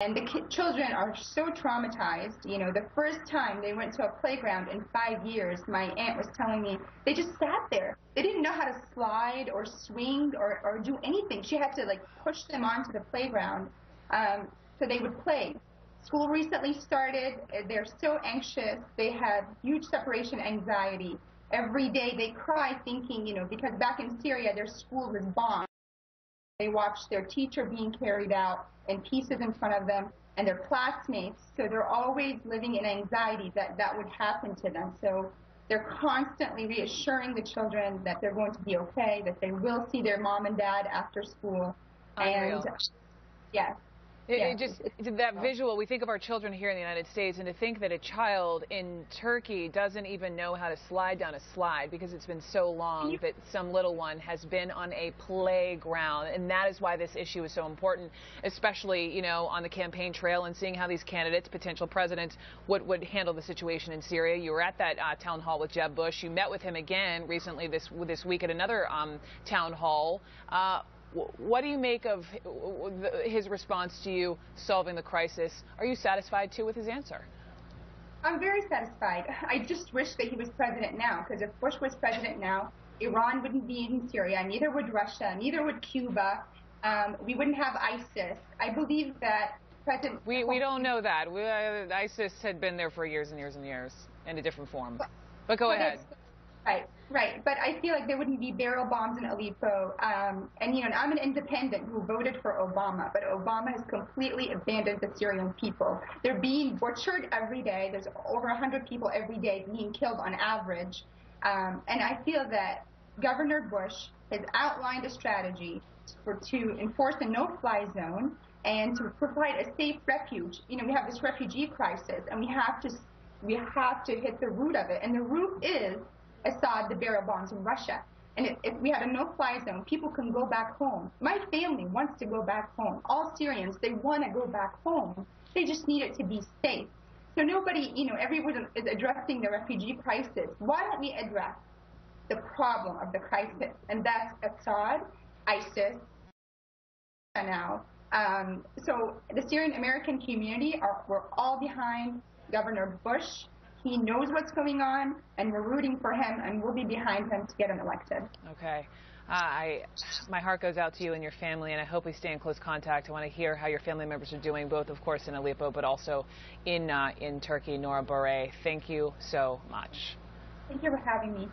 And the children are so traumatized. You know, the first time they went to a playground in 5 years, my aunt was telling me, they just sat there. They didn't know how to slide or swing or do anything. She had to, like, push them onto the playground so they would play. School recently started. They're so anxious. They have huge separation anxiety. Every day they cry thinking, you know, because back in Syria, their school was bombed. They watched their teacher being carried out in pieces in front of them and their classmates. So they're always living in anxiety that that would happen to them. So they're constantly reassuring the children that they're going to be okay, that they will see their mom and dad after school. Unreal. And yes. That visual, we think of our children here in the United States, and to think that a child in Turkey doesn't even know how to slide down a slide because it's been so long that some little one has been on a playground. And that is why this issue is so important, especially, you know, on the campaign trail and seeing how these candidates, potential presidents, would handle the situation in Syria. You were at that town hall with Jeb Bush. You met with him again recently this week at another town hall. What do you make of his response to you solving the crisis? Are you satisfied, too, with his answer? I'm very satisfied. I just wish that he was president now, because if Bush was president now, Iran wouldn't be in Syria, neither would Russia, neither would Cuba. We wouldn't have ISIS. I believe that President... We don't know that. ISIS had been there for years and years and years in a different form. But go ahead. Right. But I feel like there wouldn't be barrel bombs in Aleppo. And, you know, I'm an independent who voted for Obama, but Obama has completely abandoned the Syrian people. They're being butchered every day. There's over 100 people every day being killed on average. And I feel that Governor Bush has outlined a strategy to enforce a no-fly zone and to provide a safe refuge. You know, we have this refugee crisis, and we have to hit the root of it. And the root is Assad, the barrel bombs in Russia. And if we had a no-fly zone, people can go back home. My family wants to go back home. All Syrians, they want to go back home. They just need it to be safe. So nobody, you know, everyone is addressing the refugee crisis. Why don't we address the problem of the crisis? And that's Assad, ISIS, now. So the Syrian-American community, we're all behind Governor Bush. He knows what's going on, and we're rooting for him, and we'll be behind him to get him elected. Okay. My heart goes out to you and your family, and I hope we stay in close contact. I want to hear how your family members are doing, both, of course, in Aleppo, but also in Turkey. Nora Bure, thank you so much. Thank you for having me.